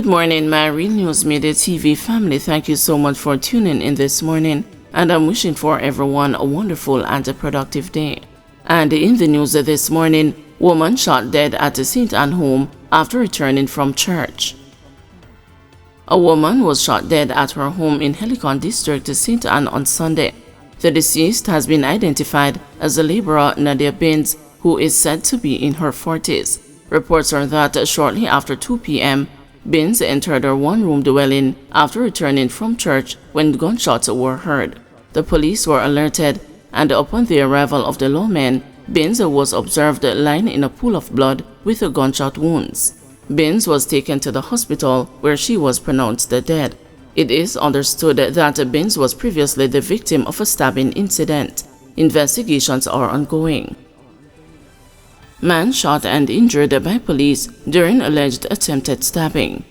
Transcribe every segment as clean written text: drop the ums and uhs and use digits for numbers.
Good morning, my Real News Media TV family. Thank you so much for tuning in this morning, and I'm wishing for everyone a wonderful and a productive day. And in the news this morning, woman shot dead at a St. Anne home after returning from church. A woman was shot dead at her home in Helicon District, St. Anne on Sunday. The deceased has been identified as a laborer Nadia Binns, who is said to be in her 40s. Reports are that shortly after 2 p.m., Binns entered her one-room dwelling after returning from church when gunshots were heard. The police were alerted, and upon the arrival of the lawmen, Binns was observed lying in a pool of blood with gunshot wounds. Binns was taken to the hospital where she was pronounced dead. It is understood that Binns was previously the victim of a stabbing incident. Investigations are ongoing. Man shot and injured by police during alleged attempted stabbing.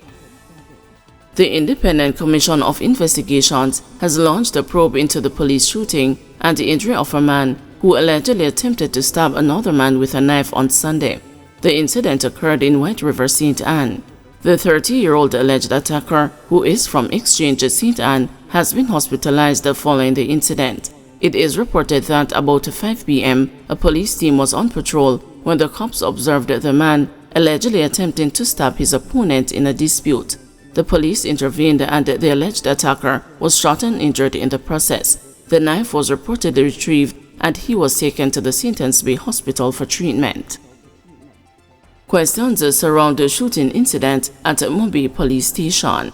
The Independent Commission of Investigations has launched a probe into the police shooting and the injury of a man who allegedly attempted to stab another man with a knife on Sunday. The incident occurred in White River, St. Anne. The 30-year-old alleged attacker, who is from Exchange, St. Anne, has been hospitalized following the incident. It is reported that about 5 p.m., a police team was on patrol when the cops observed the man allegedly attempting to stab his opponent in a dispute. The police intervened and the alleged attacker was shot and injured in the process. The knife was reportedly retrieved and he was taken to the St. Anne's Bay Hospital for treatment. Questions surround the shooting incident at Mobay Police Station.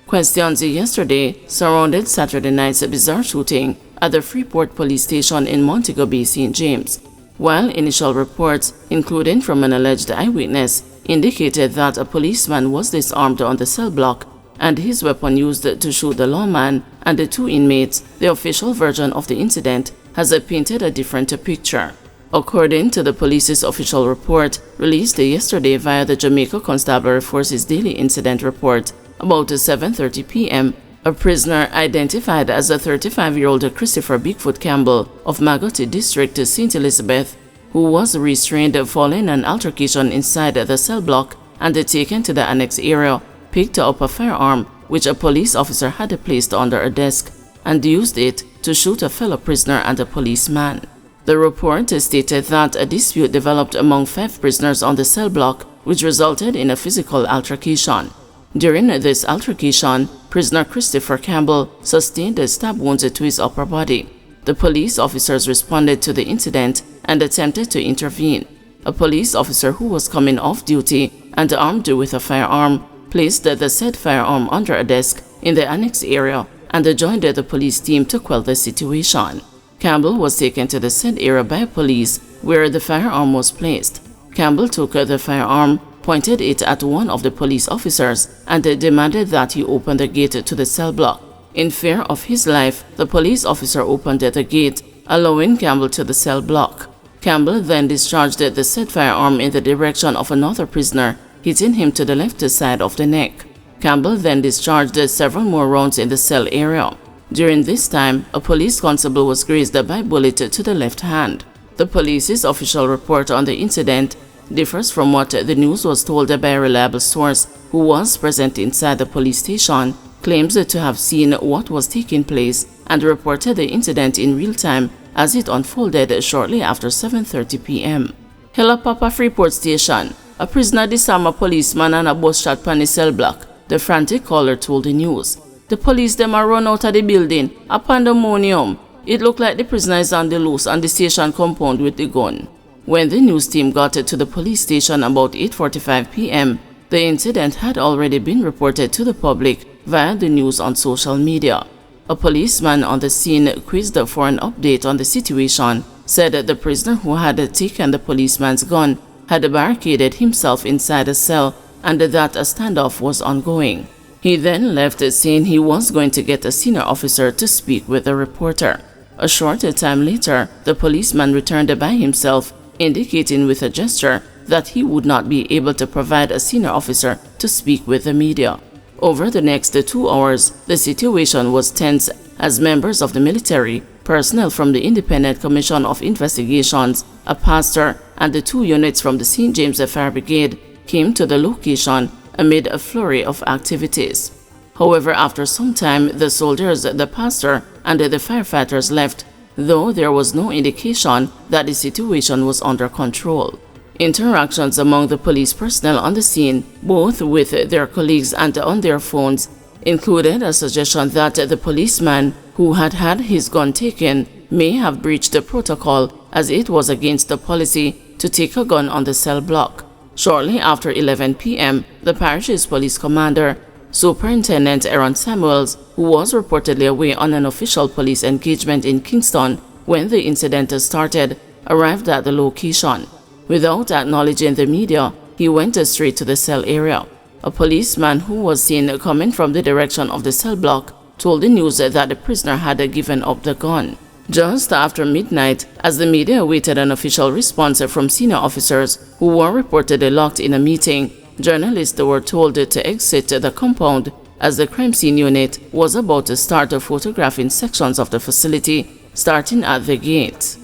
Questions yesterday surrounded Saturday night's bizarre shooting at the Freeport Police Station in Montego Bay, St. James. While initial reports, including from an alleged eyewitness, indicated that a policeman was disarmed on the cell block and his weapon used to shoot the lawman and the two inmates, the official version of the incident has painted a different picture. According to the police's official report, released yesterday via the Jamaica Constabulary Force's daily incident report, about 7:30 p.m., a prisoner identified as a 35-year-old Christopher Bigfoot Campbell of Magotty District, St. Elizabeth, who was restrained following an altercation inside the cell block and taken to the annex area, picked up a firearm which a police officer had placed under a desk and used it to shoot a fellow prisoner and a policeman. The report stated that a dispute developed among 5 prisoners on the cell block, which resulted in a physical altercation. During this altercation, prisoner Christopher Campbell sustained stab wounds to his upper body. The police officers responded to the incident and attempted to intervene. A police officer who was coming off duty and armed with a firearm placed the said firearm under a desk in the annex area and joined the police team to quell the situation. Campbell was taken to the said area by police where the firearm was placed. Campbell took the firearm, pointed it at one of the police officers, and demanded that he open the gate to the cell block. In fear of his life, the police officer opened the gate, allowing Campbell to the cell block. Campbell then discharged the said firearm in the direction of another prisoner, hitting him to the left side of the neck. Campbell then discharged several more rounds in the cell area. During this time, a police constable was grazed by a bullet to the left hand. The police's official report on the incident differs from what the news was told by a reliable source who was present inside the police station, claims to have seen what was taking place and reported the incident in real time as it unfolded shortly after 7:30 p.m. Hello Papa Freeport Station. A prisoner disarmed a policeman and a bus shot pan the cell block, the frantic caller told the news. The police them are run out of the building, a pandemonium. It looked like the prisoner is on the loose on the station compound with the gun. When the news team got to the police station about 8:45 p.m., the incident had already been reported to the public via the news on social media. A policeman on the scene, quizzed for an update on the situation, said that the prisoner who had taken the policeman's gun had barricaded himself inside a cell and that a standoff was ongoing. He then left saying he was going to get a senior officer to speak with the reporter. A short time later, the policeman returned by himself, indicating with a gesture that he would not be able to provide a senior officer to speak with the media. Over the next 2 hours, the situation was tense as members of the military, personnel from the Independent Commission of Investigations, a pastor, and the 2 units from the St. James Fire Brigade came to the location amid a flurry of activities. However, after some time, the soldiers, the pastor, and the firefighters left, though there was no indication that the situation was under control. Interactions among the police personnel on the scene, both with their colleagues and on their phones, included a suggestion that the policeman who had had his gun taken may have breached the protocol, as it was against the policy to take a gun on the cell block. Shortly after 11 p.m., the parish's police commander, Superintendent Aaron Samuels, who was reportedly away on an official police engagement in Kingston when the incident started, arrived at the location. Without acknowledging the media, he went straight to the cell area. A policeman who was seen coming from the direction of the cell block told the news that the prisoner had given up the gun. Just after midnight, as the media awaited an official response from senior officers who were reportedly locked in a meeting, journalists were told to exit the compound as the crime scene unit was about to start photographing sections of the facility, starting at the gate.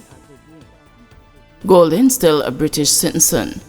Golden still a British citizen.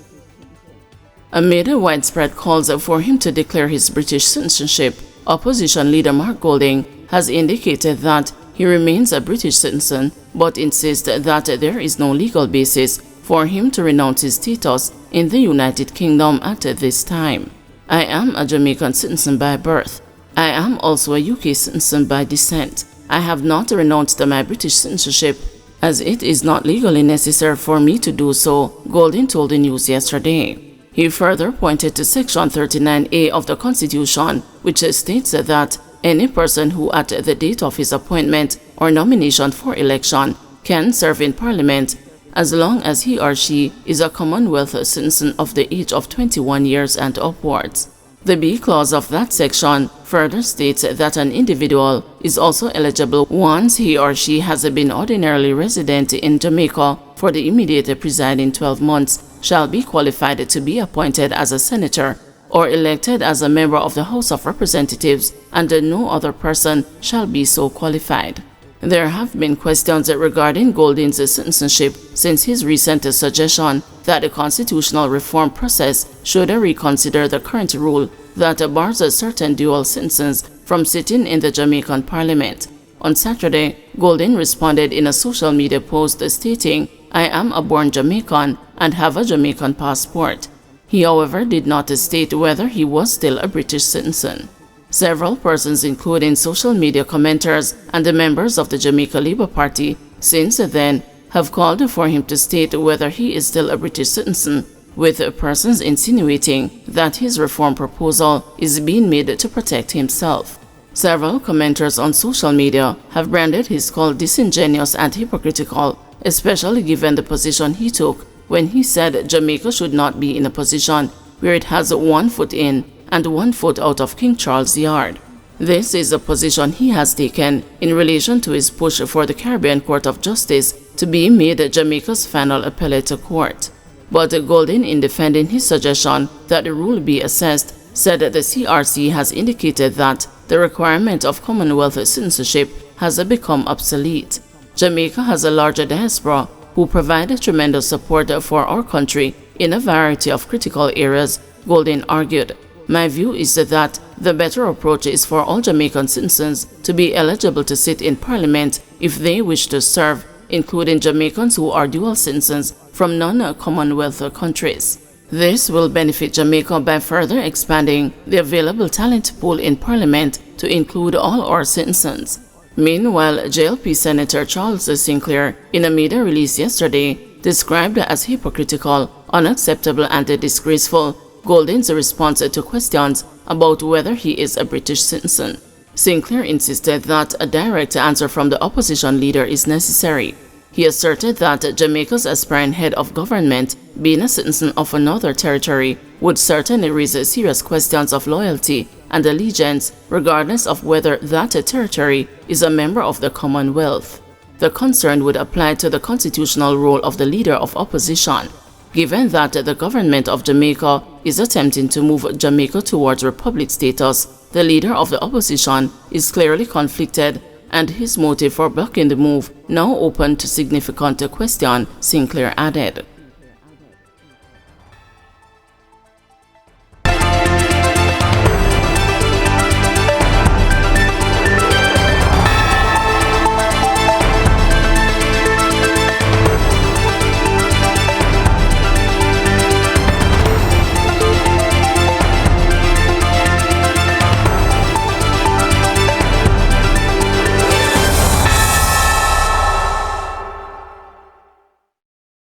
Amid widespread calls for him to declare his British citizenship, opposition leader Mark Golding has indicated that he remains a British citizen but insists that there is no legal basis for him to renounce his status in the United Kingdom at this time. I am a Jamaican citizen by birth. I am also a UK citizen by descent. I have not renounced my British citizenship as it is not legally necessary for me to do so, Golding told the news yesterday. He further pointed to Section 39A of the Constitution, which states that any person who at the date of his appointment or nomination for election can serve in Parliament as long as he or she is a Commonwealth citizen of the age of 21 years and upwards. The B clause of that section further states that an individual is also eligible once he or she has been ordinarily resident in Jamaica for the immediate preceding 12 months, shall be qualified to be appointed as a senator or elected as a member of the House of Representatives, and no other person shall be so qualified. There have been questions regarding Golding's citizenship since his recent suggestion that the constitutional reform process should reconsider the current rule that bars certain dual citizens from sitting in the Jamaican Parliament. On Saturday, Golding responded in a social media post stating, "I am a born Jamaican and have a Jamaican passport." He, however, did not state whether he was still a British citizen. Several persons, including social media commenters and the members of the Jamaica Labour Party, since then have called for him to state whether he is still a British citizen, with persons insinuating that his reform proposal is being made to protect himself. Several commenters on social media have branded his call disingenuous and hypocritical, especially given the position he took when he said Jamaica should not be in a position where it has 1 foot in and 1 foot out of King Charles Yard. This is a position he has taken in relation to his push for the Caribbean Court of Justice to be made Jamaica's final appellate court. But Golding, in defending his suggestion that the rule be assessed, said that the CRC has indicated that the requirement of Commonwealth citizenship has become obsolete. Jamaica has a larger diaspora who provide tremendous support for our country in a variety of critical areas, Golding argued. My view is that the better approach is for all Jamaican citizens to be eligible to sit in Parliament if they wish to serve, including Jamaicans who are dual citizens from non-Commonwealth countries. This will benefit Jamaica by further expanding the available talent pool in Parliament to include all our citizens. Meanwhile, JLP Senator Charles Sinclair, in a media release yesterday, described as hypocritical, unacceptable and disgraceful Golding's response to questions about whether he is a British citizen. Sinclair insisted that a direct answer from the opposition leader is necessary. He asserted that Jamaica's aspiring head of government, being a citizen of another territory, would certainly raise serious questions of loyalty and allegiance, regardless of whether that territory is a member of the Commonwealth. The concern would apply to the constitutional role of the leader of opposition. Given that the government of Jamaica is attempting to move Jamaica towards republic status, the leader of the opposition is clearly conflicted, and his motive for blocking the move now open to significant question, Sinclair added.